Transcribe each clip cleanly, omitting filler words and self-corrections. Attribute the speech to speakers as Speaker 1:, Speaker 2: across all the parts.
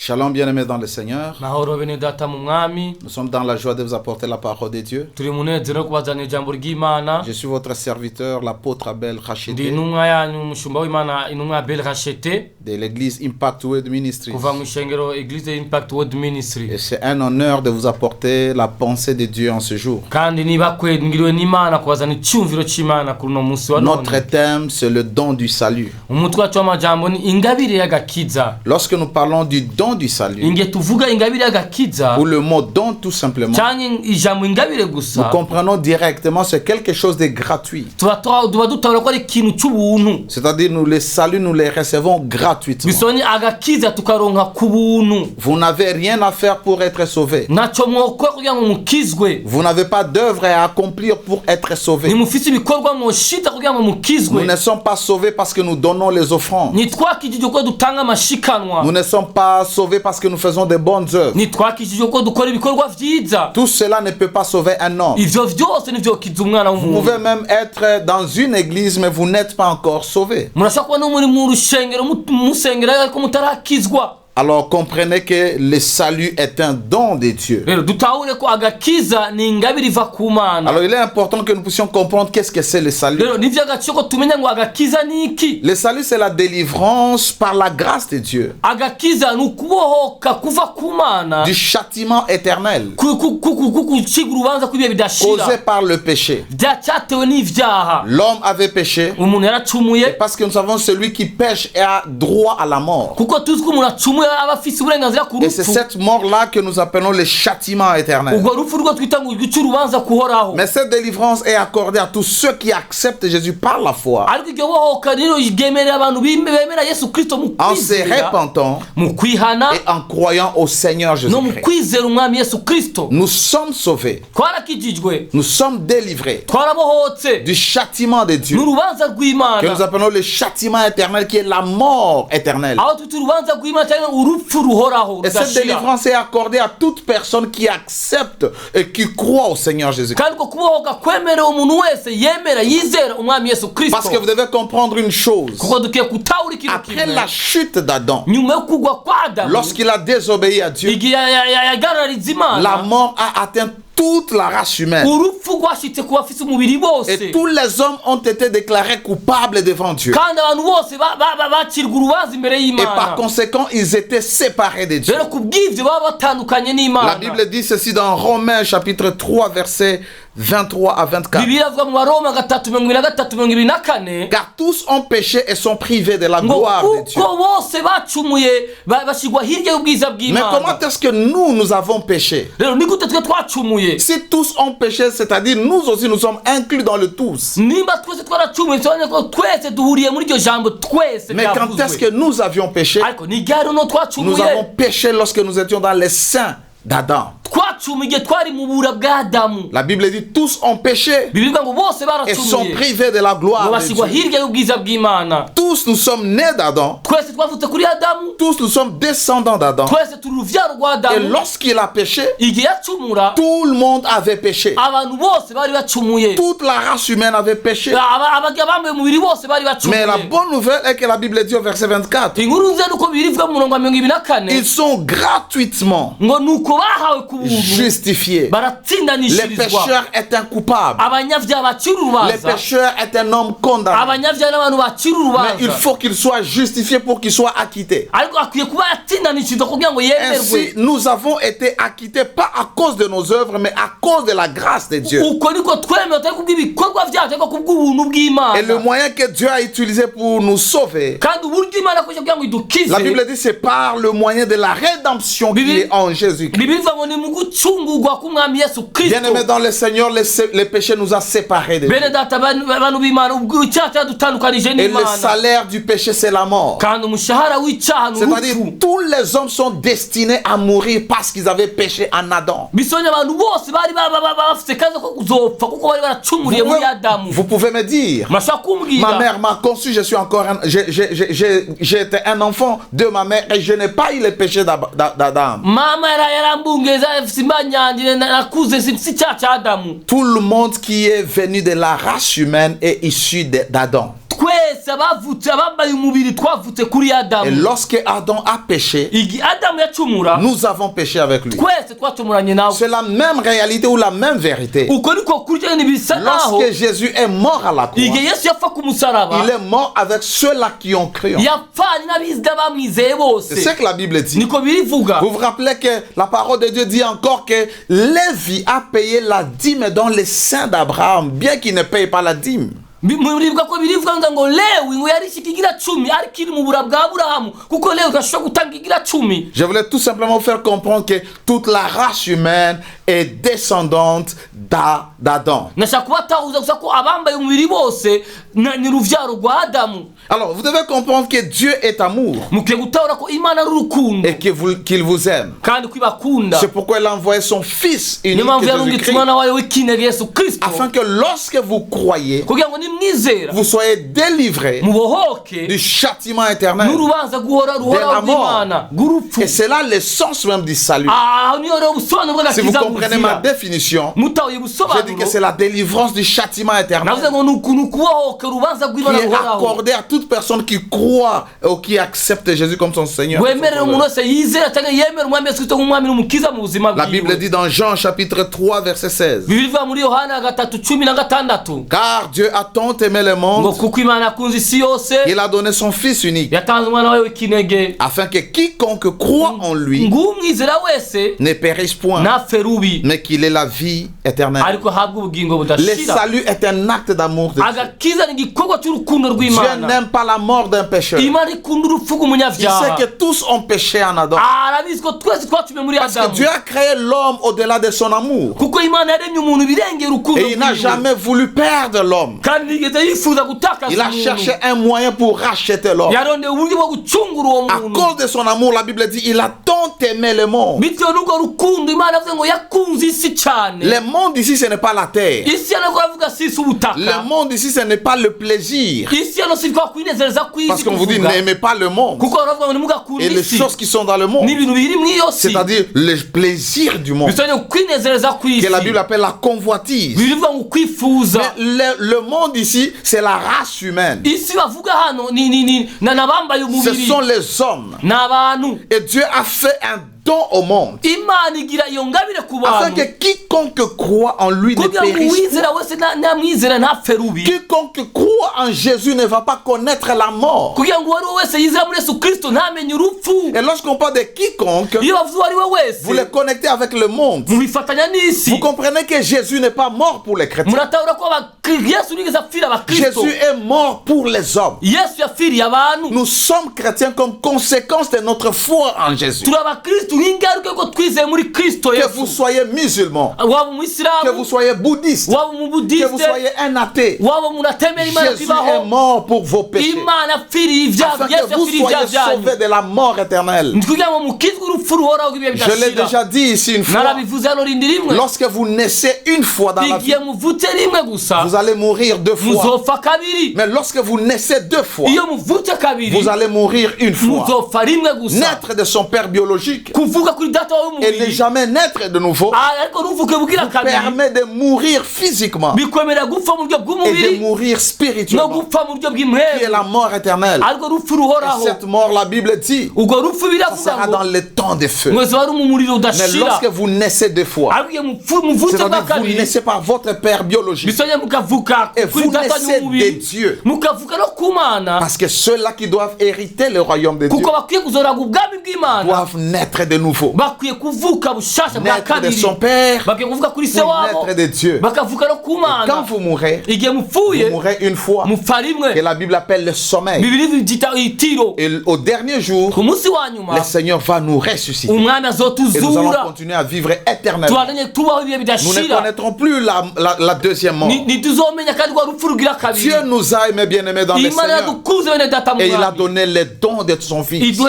Speaker 1: Shalom bien-aimés dans le Seigneur.
Speaker 2: Mahoro bene data mu mwami.
Speaker 1: Nous sommes dans la joie de vous apporter la parole de Dieu.
Speaker 2: Turi munezero kubazana ijambo ry'Imana.
Speaker 1: Je suis votre serviteur, l'apôtre Abel Rachete.
Speaker 2: Ndi intumwa yanyu umushumba w'Imana intumwa Abel Rachete.
Speaker 1: De l'église Impact Word Ministries.
Speaker 2: Kuva mu ishengero Eglise Impact Word Ministry.
Speaker 1: Et c'est un honneur de vous apporter la pensée de Dieu en ce jour.
Speaker 2: Kandi niba kwengiriwe n'Imana kubazana icyumviro cy'Imana kuri no munsi wa none.
Speaker 1: Notre thème c'est le don du salut.
Speaker 2: Umutwe wacu w'amajambo ni ingabire y'agakiza.
Speaker 1: Lorsque nous parlons du don du salut, ou le mot don tout simplement, nous comprenons directement c'est quelque chose de gratuit. C'est-à-dire nous les saluts, nous les recevons gratuitement. Vous n'avez rien à faire pour être sauvé. Vous n'avez pas d'œuvre à accomplir pour être sauvé. Nous ne sommes pas sauvés parce que nous donnons les offrandes. Nous ne sommes pas sauvés parce que nous faisons des bonnes œuvres. Tout cela ne peut pas sauver un homme. Vous pouvez même être dans une église mais vous n'êtes pas encore sauvé. Alors comprenez que le salut est un don de Dieu. Alors il est important que nous puissions comprendre qu'est-ce que c'est le salut. Le salut c'est la délivrance par la grâce de Dieu du châtiment éternel causé par le péché. L'homme avait péché et parce que nous savons celui qui pêche a droit à la mort. Et c'est cette mort-là que nous appelons le châtiment éternel. Mais cette délivrance est accordée à tous ceux qui acceptent Jésus par la foi, en se repentant et en croyant au Seigneur Jésus-Christ. Nous sommes sauvés. Nous sommes délivrés du châtiment de Dieu, que nous appelons le châtiment éternel, qui est la mort éternelle. Et cette délivrance est accordée à toute personne qui accepte et qui croit au Seigneur Jésus-Christ. Parce que vous devez comprendre une chose. Après la chute d'Adam, lorsqu'il a désobéi à Dieu, la mort a atteint toute la race humaine. Et tous les hommes ont été déclarés coupables devant Dieu. Et par conséquent, ils étaient séparés de Dieu. La Bible dit ceci dans Romains chapitre 3 verset 23 à 24. Car tous ont péché et sont privés de la gloire de Dieu. Mais comment est-ce que nous avons péché? Si tous ont péché, c'est-à-dire nous aussi nous sommes inclus dans le tous. Mais quand est-ce que nous avions péché? Nous avons péché lorsque nous étions dans les seins d'Adam. La Bible dit tous ont péché et sont privés de la gloire de Dieu. Tous nous sommes nés d'Adam. Tous nous sommes descendants d'Adam. Et lorsqu'il a péché, tout le monde avait péché. Toute la race humaine avait péché. Mais la bonne nouvelle est que la Bible dit au verset 24, ils sont gratuitement justifiés. Les pécheurs est un coupable. Les pécheurs est un homme condamné. Mais il faut qu'il soit justifié pour qu'il soit acquitté. Ainsi, nous avons été acquittés pas à cause de nos œuvres, mais à cause de la grâce de Dieu. Et le moyen que Dieu a utilisé pour nous sauver, la Bible dit c'est par le moyen de la rédemption qui est en Jésus-Christ. Bien-aimés dans le Seigneur, les péchés nous a séparés de Dieu. Et le salaire du péché, c'est la mort. C'est-à-dire tous les hommes sont destinés à mourir parce qu'ils avaient péché en Adam. Vous pouvez me dire, ma mère m'a conçu, je suis encore j'ai été un enfant de ma mère et je n'ai pas eu le péché d'Adam. Tout le monde qui est venu de la race humaine est issu d'Adam. Et lorsque Adam a péché, nous avons péché avec lui. C'est la même réalité ou la même vérité. Lorsque Jésus est mort à la croix, il est mort avec ceux-là qui ont cru. C'est ce que la Bible dit. Vous vous rappelez que la parole de Dieu dit encore que Lévi a payé la dîme dans les saints d'Abraham, bien qu'il ne paye pas la dîme. Je voulais tout simplement vous faire comprendre que toute la race humaine est descendante d'Adam. Alors, vous devez comprendre que Dieu est amour et qu'il vous aime. C'est pourquoi il a envoyé son Fils unique Jésus-Christ, afin que lorsque vous croyez, vous soyez délivrés du châtiment éternel, de la mort. Et c'est là l'essence même du salut. Si vous comprenez ma définition, je dis que c'est la délivrance du châtiment éternel qui est accordée à toute personne qui croit ou qui accepte Jésus comme son Seigneur. La Bible dit dans Jean chapitre 3 verset 16: Car Dieu a tant aimé le monde qu'il a donné son Fils unique, afin que quiconque croit en lui ne périsse point, mais qu'il ait la vie éternelle. Le salut est un acte d'amour de Dieu. Dieu n'aime pas la mort d'un pécheur. Il sait que tous ont péché en Adam. Parce que Dieu a créé l'homme au-delà de son amour. Et il n'a jamais voulu perdre l'homme. Il a cherché un moyen pour racheter l'homme. À cause de son amour, la Bible dit, il a tant aimé le monde. Le monde ici, ce n'est pas la terre. Le monde ici, ce n'est pas le plaisir. Parce qu'on vous dit, n'aimez pas le monde et les choses qui sont dans le monde, c'est-à-dire le plaisir du monde, que la Bible appelle la convoitise. Mais le monde ici, c'est la race humaine. Ce sont les hommes. Et Dieu a fait un don au monde, afin que quiconque croit en lui ne périsse pas. Quiconque croit en Jésus ne va pas connaître la mort. Et lorsqu'on parle de quiconque, vous le connectez avec le monde. Vous comprenez que Jésus n'est pas mort pour les chrétiens. Jésus est mort pour les hommes. Nous sommes chrétiens comme conséquence de notre foi en Jésus. Que vous soyez musulman, que vous soyez bouddhiste, que vous soyez un athée, Jésus est mort pour vos péchés, afin que vous soyez sauvés de la mort éternelle. Je l'ai déjà dit ici une fois, lorsque vous naissez une fois dans la vie, vous allez mourir deux fois. Mais lorsque vous naissez deux fois, vous allez mourir une fois. Naître de son père biologique et ne jamais naître de nouveau permet de mourir physiquement et de mourir spirituellement, qui est la mort éternelle. Et cette mort, la Bible dit, ça sera dans les temps de feu. Mais lorsque vous naissez deux fois, c'est-à-dire que vous naissez par votre père biologique et vous naissez de Dieu, parce que ceux-là qui doivent hériter le royaume de Dieu doivent naître de nouveau, naître de son père pour naître de Dieu. Et quand vous mourrez une fois, que la Bible appelle le sommeil, et au dernier jour, le Seigneur va nous ressusciter et nous allons continuer à vivre éternellement. Nous ne connaîtrons plus la deuxième mort. Dieu nous a aimés, bien-aimés dans le Seigneur, et il a donné les dons de son Fils pour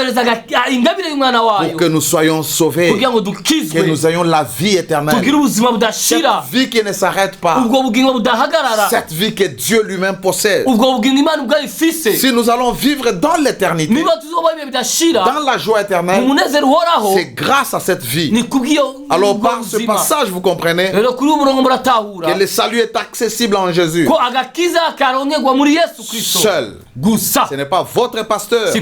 Speaker 1: que nous soyons sauvés, que nous ayons la vie éternelle, cette vie qui ne s'arrête pas, cette vie que Dieu lui-même possède. Si nous allons vivre dans l'éternité, dans la joie éternelle, c'est grâce à cette vie. Alors par ce passage, vous comprenez que le salut est accessible accessible en Jésus. Seul. Ce n'est pas votre pasteur qui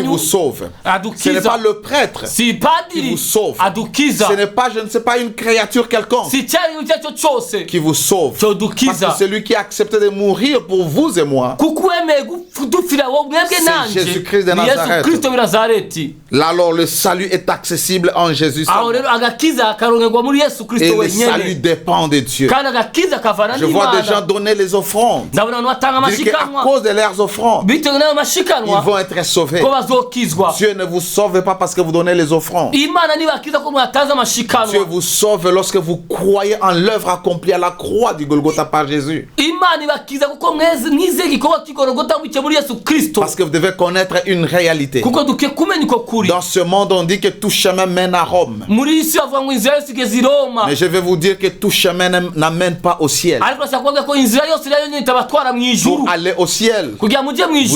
Speaker 1: vous sauve. Ce n'est pas le prêtre qui vous sauve. Ce n'est pas, je ne sais pas, une créature quelconque qui vous sauve. Parce que celui qui a accepté de mourir pour vous et moi, c'est Jésus-Christ de Nazareth. Là, alors le salut est accessible en Jésus. Et le salut dépend de Dieu. Je vois des gens donner les offrandes. Dire qu'à cause de leurs offrandes, ils vont être sauvés. Dieu ne vous sauve pas parce que vous donnez les offrandes. Dieu vous sauve lorsque vous croyez en l'œuvre accomplie à la croix du Golgotha par Jésus. Parce que vous devez connaître une réalité. Dans ce monde, on dit que tout chemin mène à Rome. Mais je vais vous dire que tout chemin n'amène pas au ciel. Pour aller au ciel, vous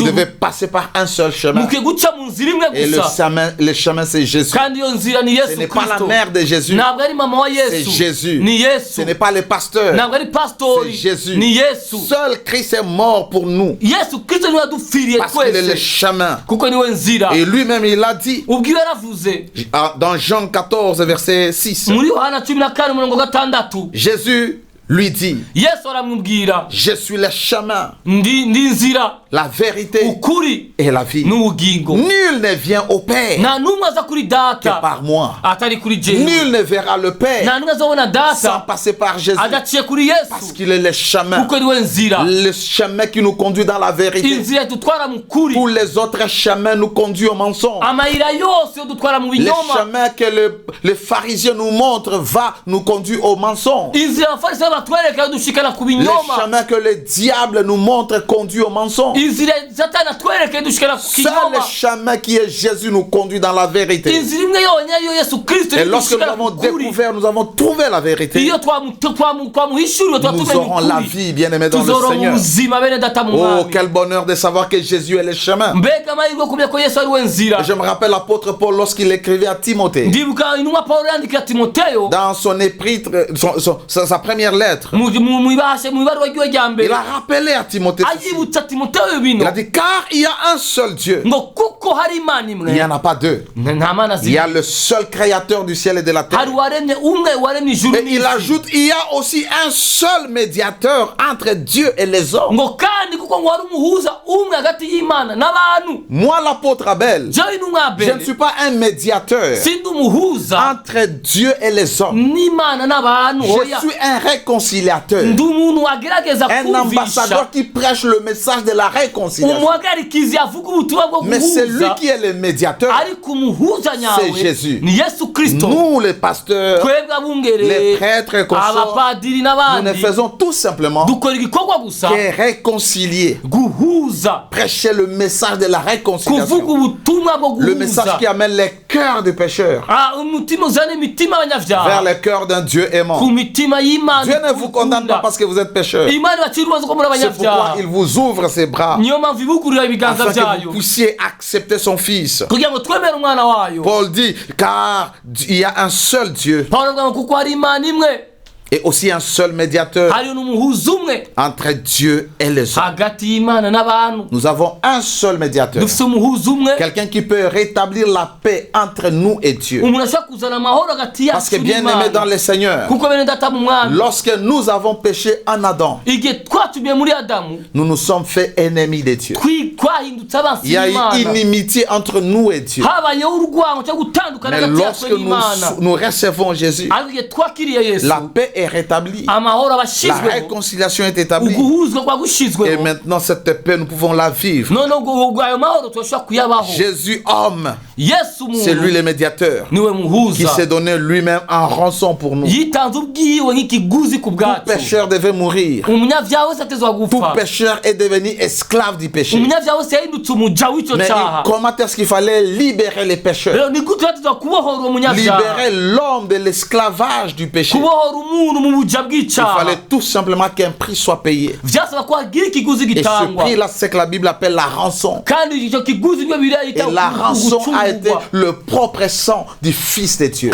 Speaker 1: devez passer par un seul chemin. Et le chemin, c'est Jésus. Ce n'est pas la mère de Jésus. C'est Jésus. Ce n'est pas le pasteur. C'est Jésus. Seul Christ est mort pour nous. Parce qu'il est le chemin. Et lui-même, il a dit dans Jean 14, verset 6. Jésus lui dit, je suis le chemin, la vérité et la vie. Nul ne vient au Père que par moi. Nul ne verra le Père sans passer par Jésus. Parce qu'il est le chemin. Le chemin qui nous conduit dans la vérité. Tous les autres chemins nous conduisent au mensonge. Le chemin que les pharisiens nous montrent va nous conduire au mensonge. Le chemin que le diable nous montre conduit au mensonge. Seul le chemin qui est Jésus nous conduit dans la vérité. Et lorsque nous avons découvert, nous avons trouvé la vérité, nous aurons la vie, bien-aimés dans le Seigneur. Oh, quel bonheur de savoir que Jésus est le chemin. Et je me rappelle l'apôtre Paul lorsqu'il écrivait à Timothée, dans son épître, sa première lettre, il a rappelé à Timothée ceci. Il a dit, car il y a un seul Dieu. Il n'y en a pas deux. Il y a le seul créateur du ciel et de la terre. Et il ajoute, il y a aussi un seul médiateur entre Dieu et les hommes. Moi, l'apôtre Abel, je ne suis pas un médiateur entre Dieu et les hommes. Je suis un réconciliateur, un ambassadeur qui prêche le message de la réconciliation. Mais c'est lui qui est le médiateur, c'est Jésus. Nous les pasteurs, les prêtres et consorts, nous ne faisons tout simplement que réconcilier, prêcher le message de la réconciliation, le message qui amène les cœurs des pécheurs vers le cœur d'un Dieu aimant. Dieu ne vous condamne pas parce que vous êtes pécheur. C'est pourquoi il vous ouvre ses bras afin que vous puissiez accepter son Fils. Paul dit, car il y a un seul Dieu et aussi un seul médiateur entre Dieu et les hommes. Nous avons un seul médiateur, quelqu'un qui peut rétablir la paix entre nous et Dieu. Parce que bien aimé dans le Seigneur, lorsque nous avons péché en Adam, nous nous sommes fait ennemis de Dieu. Il y a une inimitié entre nous et Dieu. Mais lorsque nous recevons Jésus, la paix est rétablie, la réconciliation est établie, et maintenant cette paix nous pouvons la vivre. Jésus homme, c'est lui le médiateur qui s'est donné lui-même en rançon pour nous. Tout pécheur devait mourir. Tout pécheur est devenu esclave du péché. Mais comment est-ce qu'il fallait libérer les pécheurs, libérer l'homme de l'esclavage du péché? Il fallait tout simplement qu'un prix soit payé. Et ce prix-là, c'est que la Bible appelle la rançon. Et la rançon a a été le propre sang du Fils de Dieu.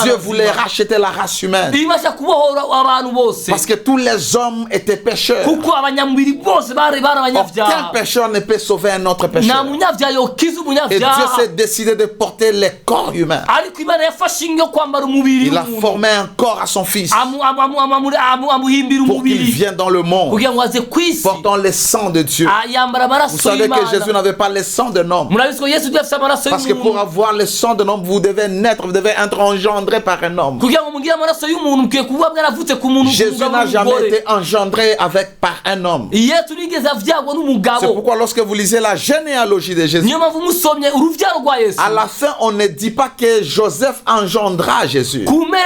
Speaker 1: Dieu voulait racheter la race humaine. Parce que tous les hommes étaient pécheurs. Aucun pécheur ne peut sauver un autre pécheur. Et Dieu s'est décidé de porter les corps humains. Il a formé un corps à son Fils pour qu'il vienne dans le monde portant le sang de Dieu. Vous savez que Jésus n'avait pas le sang d'un homme. Parce que pour avoir le sang d'un homme, vous devez naître, vous devez être engendré par un homme. Jésus n'a jamais été engendré par un homme. C'est pourquoi lorsque vous lisez la généalogie de Jésus, à la fin on ne dit pas que Joseph engendra Jésus, mais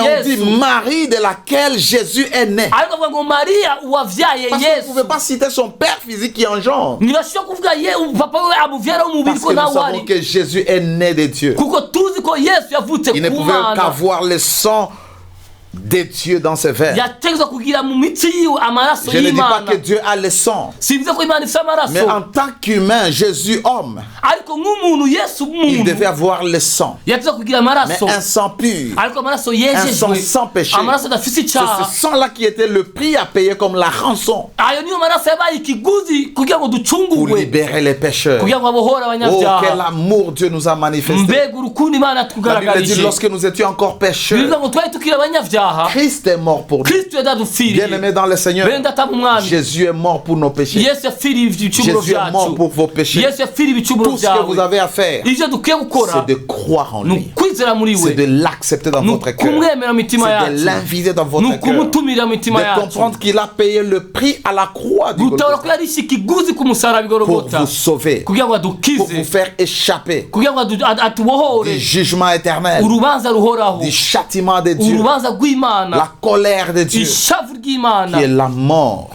Speaker 1: on dit Marie de laquelle Jésus est né. Parce que vous ne pouvez pas citer son père physique qui engendre. Parce que nous savons que Jésus est né de Dieu. Il ne pouvait qu'avoir le sang de Dieu dans ses veines. Je ne dis pas que Dieu a le sang, mais en tant qu'humain, Jésus homme, il devait avoir le sang, mais un sang pur, un sang sans péché. C'est ce sang-là qui était le prix à payer comme la rançon pour libérer les pécheurs. Oh, quel amour Dieu nous a manifesté. La Bible dit lorsque nous étions encore pécheurs, Christ est mort pour nous. Bien-aimé dans le Seigneur, Jésus est mort pour nos péchés. Jésus est mort pour vos péchés. Tout ce que vous avez à faire, c'est de croire en lui. C'est de l'accepter dans votre cœur. C'est de l'inviter dans votre cœur. De comprendre qu'il a payé le prix à la croix du Golgotha pour vous sauver, pour vous faire échapper du jugement éternel, du châtiment de Dieu, la colère de Dieu, qui est la mort.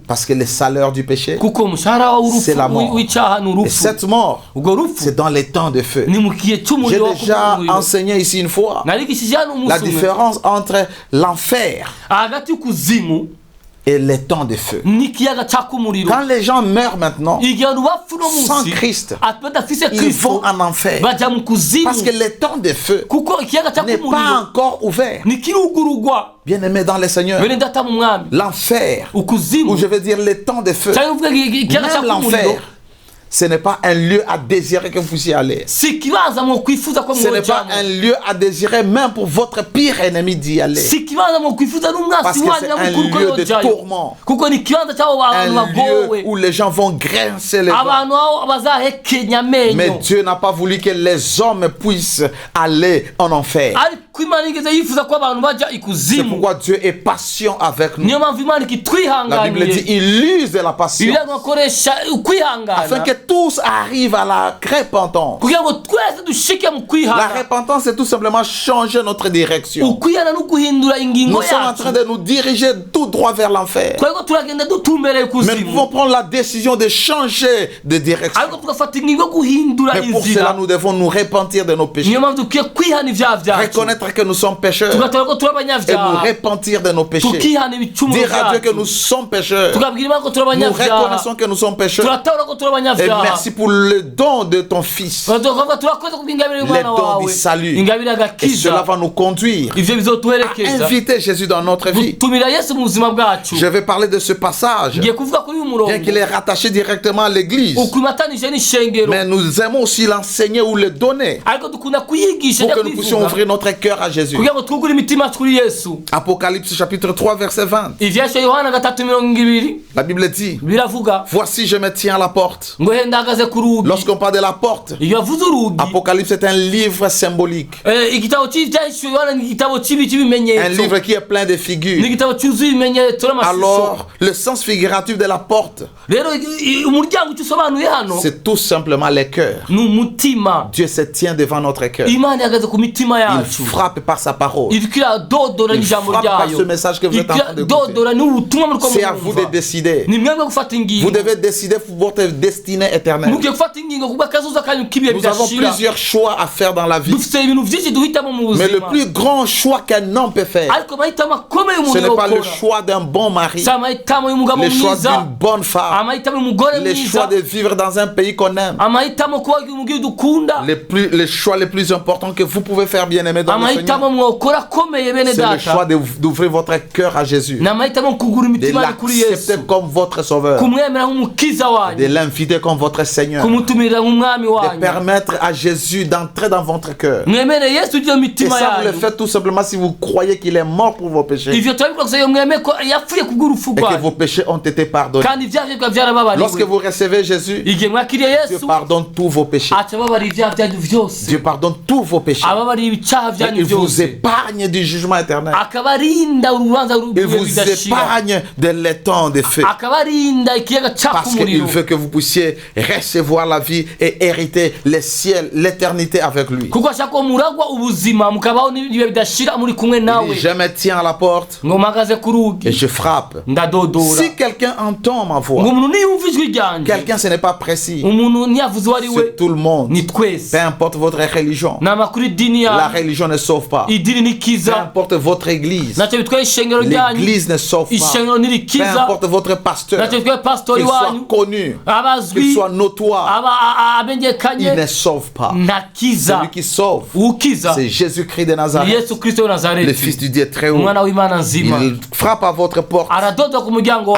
Speaker 1: Parce que le salaire du péché, c'est la mort. Et cette mort, c'est dans les temps de feu. J'ai déjà enseigné ici une fois la différence entre l'enfer et les temps de feu. Quand les gens meurent maintenant sans Christ, ils vont en enfer. Parce que les temps de feu n'est pas encore ouvert. Bien-aimé dans le Seigneur, l'enfer, ou je veux dire les temps de feu, même l'enfer, ce n'est pas un lieu à désirer que vous y allez. Ce n'est pas un lieu à désirer même pour votre pire ennemi d'y aller. Parce que c'est un lieu de tourment. Un lieu où les gens vont grincer les dents. Mais Dieu n'a pas voulu que les hommes puissent aller en enfer. C'est pourquoi Dieu est patient avec nous. La Bible dit il use de la patience afin que tous arrivent à la repentance. La repentance, c'est tout simplement changer notre direction. Nous sommes en train de nous diriger tout droit vers l'enfer. Mais nous pouvons prendre la décision de changer de direction. Mais pour cela, nous devons nous repentir de nos péchés. Reconnaître que nous sommes pécheurs et nous repentir de nos péchés. Dire à Dieu que nous sommes pécheurs. Nous reconnaissons que nous sommes pécheurs. Et merci pour le don de ton Fils, le don du salut. Et cela va nous conduire à inviter Jésus dans notre vie. Je vais parler de ce passage, bien qu'il est rattaché directement à l'église. Mais nous aimons aussi l'enseigner ou le donner pour que nous puissions ouvrir notre cœur à Jésus. Apocalypse chapitre 3 verset 20. La Bible dit: voici je me tiens à la porte. Lorsqu'on parle de la porte, Apocalypse est un livre symbolique. Un livre qui est plein de figures. Alors, le sens figuratif de la porte, c'est tout simplement les cœurs. Dieu se tient devant notre cœur. Il frappe par sa parole. Il frappe par ce message que vous êtes en train d'écouter. C'est à vous de décider. Vous devez décider votre destinée destinée éternelle. Nous avons plusieurs choix à faire dans la vie. Mais le plus grand choix qu'un homme peut faire, ce n'est pas le choix d'un bon mari, le choix d'une bonne femme, le choix de vivre dans un pays qu'on aime. Les choix les plus importants que vous pouvez faire, bien-aimés dans le Seigneur, c'est le choix d'ouvrir votre cœur à Jésus, de l'accepter comme votre sauveur, de l'inviter comme votre Seigneur, de permettre à Jésus d'entrer dans votre cœur. Et ça, vous le faites tout simplement si vous croyez qu'il est mort pour vos péchés et que vos péchés ont été pardonnés. Lorsque vous recevez Jésus, Dieu pardonne tous vos péchés. Dieu pardonne tous vos péchés. Et il vous épargne du jugement éternel. Il vous épargne de l'étang de feu. Parce qu'il veut que vous puissiez recevoir la vie et hériter le ciel, l'éternité avec lui. Il dit, je me tiens à la porte et je frappe. Si quelqu'un entend ma voix, quelqu'un, ce n'est pas précis, c'est tout le monde. Peu importe votre religion, la religion ne sauve pas. Peu importe votre église, l'église ne sauve pas. Peu importe votre pasteur, qu'il soit connu, qu'il soit notoire, il ne sauve pas. Celui qui sauve, c'est Jésus-Christ de Nazareth, le Fils du Dieu très haut. Il frappe à votre porte.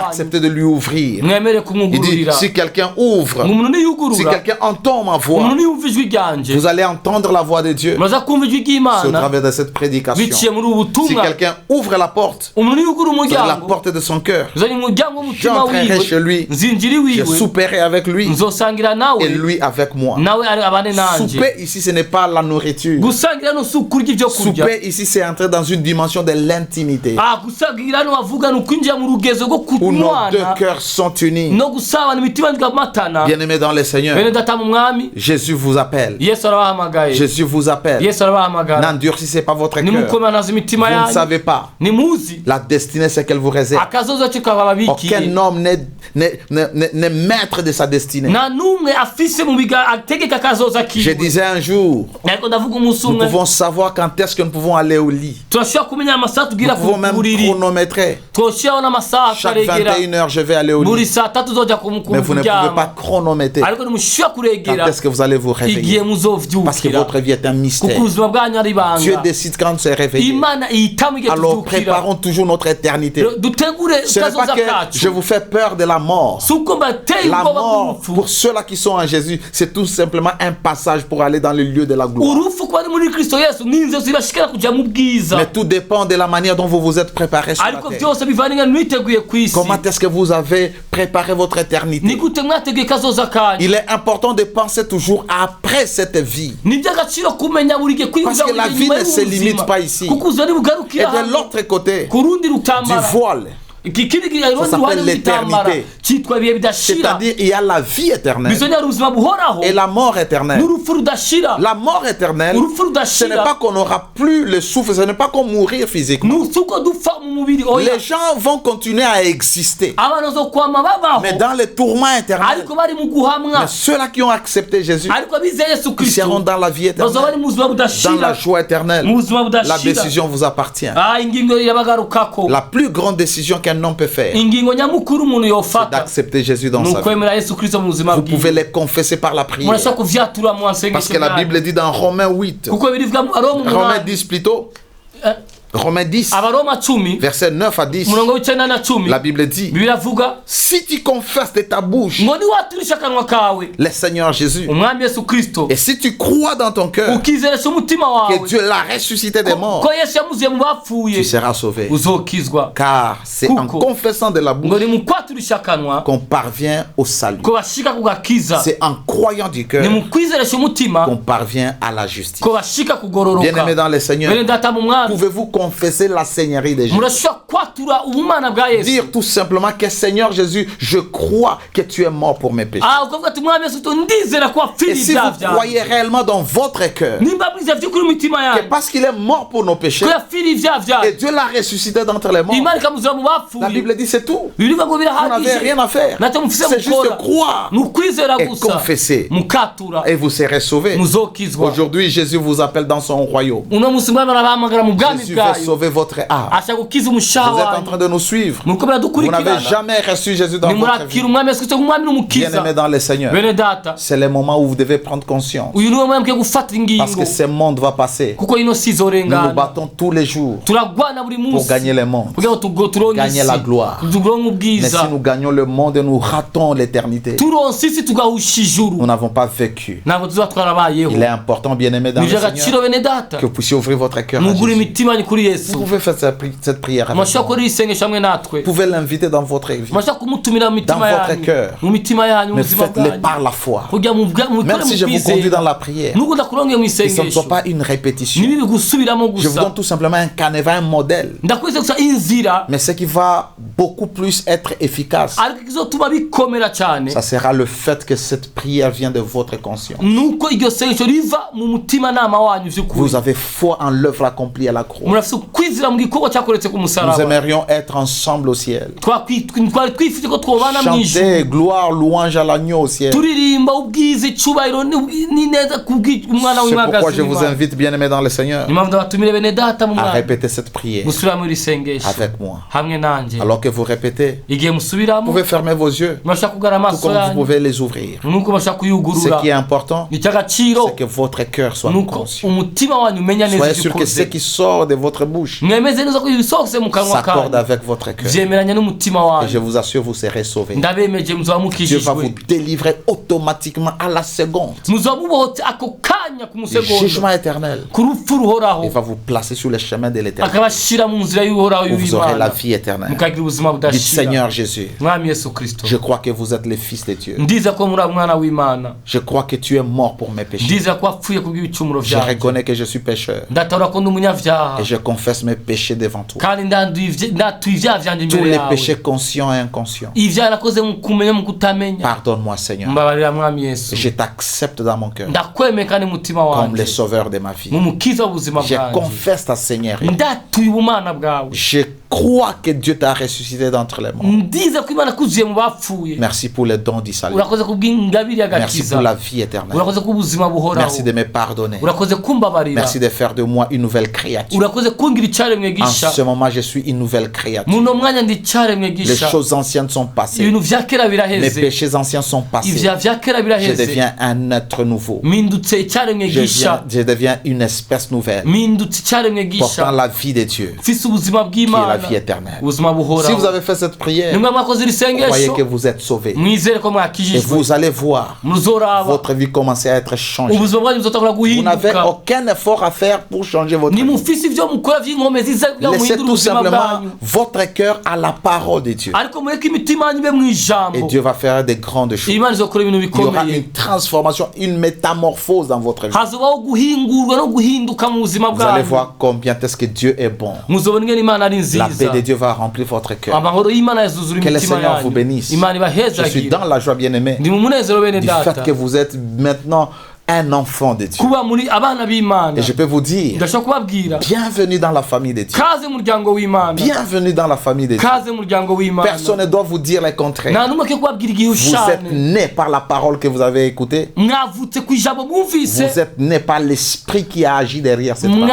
Speaker 1: Acceptez de lui ouvrir. Il dit, si quelqu'un ouvre, si quelqu'un entend ma voix, vous allez entendre la voix de Dieu. C'est au travers de cette prédication. Si quelqu'un ouvre la porte, la porte de son cœur, j'entrerai chez lui, je souperai avec lui et lui avec moi. Souper ici, ce n'est pas la nourriture. Souper ici, c'est entrer dans une dimension de l'intimité où nos deux cœurs sont unis. Bien-aimés dans le Seigneur, Jésus vous appelle. Jésus vous appelle. N'endurcissez pas votre cœur. Vous ne savez pas la destinée, c'est qu'elle vous réserve. Aucun homme n'est maître de sa destinée. Je disais un jour, nous pouvons savoir quand est-ce que nous pouvons aller au lit. Nous pouvons même chronométrer. Chaque 21h, je vais aller au lit. Mais vous ne pouvez pas chronométrer quand est-ce que vous allez vous réveiller. Parce que votre vie est un mystère. Dieu décide quand on se réveille. Alors préparons toujours notre éternité. Ce n'est pas que je vous fais peur de la mort. La mort, pour ceux-là qui sont en Jésus, c'est tout simplement un passage pour aller dans le lieu de la gloire. Mais tout dépend de la manière dont vous vous êtes préparé sur la terre. Comment est-ce que vous avez préparé votre éternité? Il est important de penser toujours après cette vie. Parce que la vie ne se limite pas ici. Et de l'autre côté, du voile, ça s'appelle l'éternité. C'est-à-dire il y a la vie éternelle et la mort éternelle. La mort éternelle, ce n'est pas qu'on n'aura plus le souffle, ce n'est pas qu'on mourir physiquement. Les gens vont continuer à exister, mais dans les tourments éternels. Mais ceux-là qui ont accepté Jésus, ils seront dans la vie éternelle, dans la joie éternelle. La décision vous appartient. La plus grande décision qu'un homme peut faire, c'est d'accepter Jésus dans sa vie. Vous pouvez les confesser par la prière. Parce que la Bible dit dans Romains 8, Romains 10 plutôt, Romains 10, versets 9 à 10, la Bible dit, si tu confesses de ta bouche le Seigneur Jésus, et si tu crois dans ton cœur que Dieu l'a ressuscité des morts, tu seras sauvé. Car c'est en confessant de la bouche qu'on parvient au salut. C'est en croyant du cœur qu'on parvient à la justice. Bien-aimés dans le Seigneur, pouvez-vous confesser la seigneurie de Jésus. Dire tout simplement que Seigneur Jésus, je crois que tu es mort pour mes péchés. Et si vous croyez réellement dans votre cœur que parce qu'il est mort pour nos péchés et Dieu l'a ressuscité d'entre les morts, la Bible dit c'est tout. Vous n'avez rien à faire. C'est juste croire et confesser et vous serez sauvés. Aujourd'hui, Jésus vous appelle dans son royaume. Jésus veut sauver votre âme. Vous êtes en train de nous suivre. Vous n'avez jamais reçu Jésus dans votre vie. Bien-aimés dans le Seigneur, c'est le moment où vous devez prendre conscience. Parce que ce monde va passer. Nous nous battons tous les jours pour gagner le monde, gagner la gloire. Mais si nous gagnons le monde et nous ratons l'éternité, nous n'avons pas vécu. Il est important, bien-aimés dans le Seigneur, que vous puissiez ouvrir votre cœur à Jésus. Vous pouvez faire cette prière avec moi. Vous pouvez l'inviter dans votre vie, dans votre cœur, mais faites-le par la foi. Même si je vous conduis dans la prière, que ce ne soit pas une répétition. Je vous donne tout simplement un canevas, un modèle, mais ce qui va beaucoup plus être efficace, ça sera le fait que cette prière vient de votre conscience. Vous avez foi en l'œuvre accomplie à la croix. Nous aimerions être ensemble au ciel. Chanter gloire, louange à l'agneau au ciel. C'est pourquoi je vous invite, bien-aimés dans le Seigneur, à répéter cette prière avec moi. Alors que vous répétez, vous pouvez fermer vos yeux, tout comme vous pouvez les ouvrir. Ce qui est important, c'est que votre cœur soit conscient. Soyez sûr que ce qui sort de votre bouche s'accorde avec votre cœur. Et je vous assure, vous serez sauvés. Dieu va vous délivrer automatiquement à la seconde. Le jugement éternel. Il va vous placer sur le chemin de l'éternité. Vous aurez la vie éternelle. Dites Seigneur Jésus, je crois que vous êtes le Fils de Dieu. Je crois que tu es mort pour mes péchés. Je reconnais que je suis pécheur. Et je confesse mes péchés devant toi. Tous les péchés conscients et inconscients. Pardonne-moi Seigneur. Je t'accepte dans mon cœur comme le sauveur de ma vie. Je confesse ta Seigneurie. Je crois que Dieu t'a ressuscité d'entre les morts. Merci pour le don du salut. Merci pour la vie éternelle. Merci de me pardonner. Merci de faire de moi une nouvelle créature. En ce moment, je suis une nouvelle créature. Les choses anciennes sont passées. Les péchés anciens sont passés. Je deviens un être nouveau. Je deviens une espèce nouvelle, portant la vie de Dieu, qui est la vie éternelle. Si vous avez fait cette prière, croyez que vous êtes sauvés. Et vous allez voir votre vie commencer à être changée. Vous n'avez aucun effort à faire pour changer votre vie. Laissez tout simplement votre cœur à la parole de Dieu. Et Dieu va faire des grandes choses. Il y aura une transformation, une métamorphose dans votre vie. Vous allez voir combien est-ce que Dieu est bon. La paix de Dieu va remplir votre cœur. Que le Seigneur vous bénisse. Je suis dans la joie, bien-aimée, du fait que vous êtes maintenant un enfant de Dieu. Et je peux vous dire, bienvenue dans la famille de Dieu. Bienvenue dans la famille de Dieu. Personne ne doit vous dire le contraire. Vous êtes né par la parole que vous avez écoutée. Vous êtes né par l'esprit qui a agi derrière cette parole.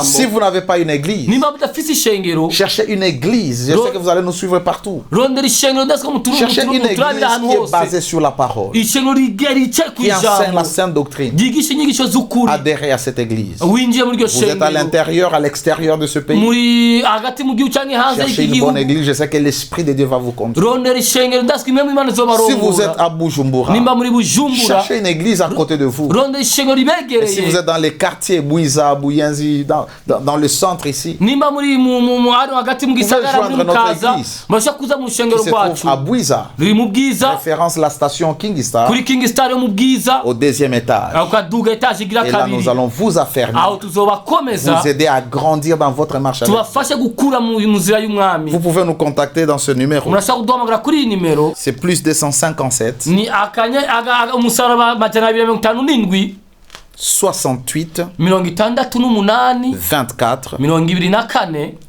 Speaker 1: Si vous n'avez pas une église, cherchez une église. Je sais que vous allez nous suivre partout. Cherchez une église qui est basée sur la parole, qui enseigne la sainte doctrine. Adhérez à cette église. Vous êtes à l'intérieur, à l'extérieur de ce pays. Cherchez une bonne église. Je sais que l'Esprit de Dieu va vous conduire. Si vous êtes à Bujumbura, cherchez une église à côté de vous. Et si vous êtes dans les quartiers Bouiza, Bouyenzi, dans le centre ici, vous pouvez joindre notre église qui se trouve à Bouiza. Référence la station King Star. au deuxième étage. Et là, nous allons vous affermir, vous aider à grandir dans votre marche avec Dieu. Vous pouvez nous contacter dans ce numéro. C'est plus 257 68 24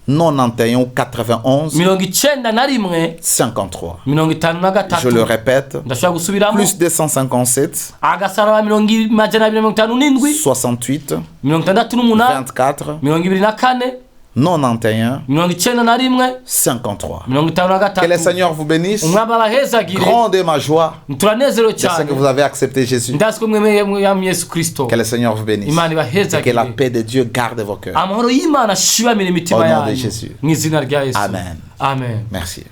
Speaker 1: 91 91 53. Je le répète, plus 257 68 24 91 53. Que le Seigneur vous bénisse. Grande est ma joie de ce que vous avez accepté Jésus. Que le Seigneur vous bénisse. Et que la paix de Dieu garde vos cœurs. Au nom de Jésus. Amen.
Speaker 2: Amen.
Speaker 1: Merci.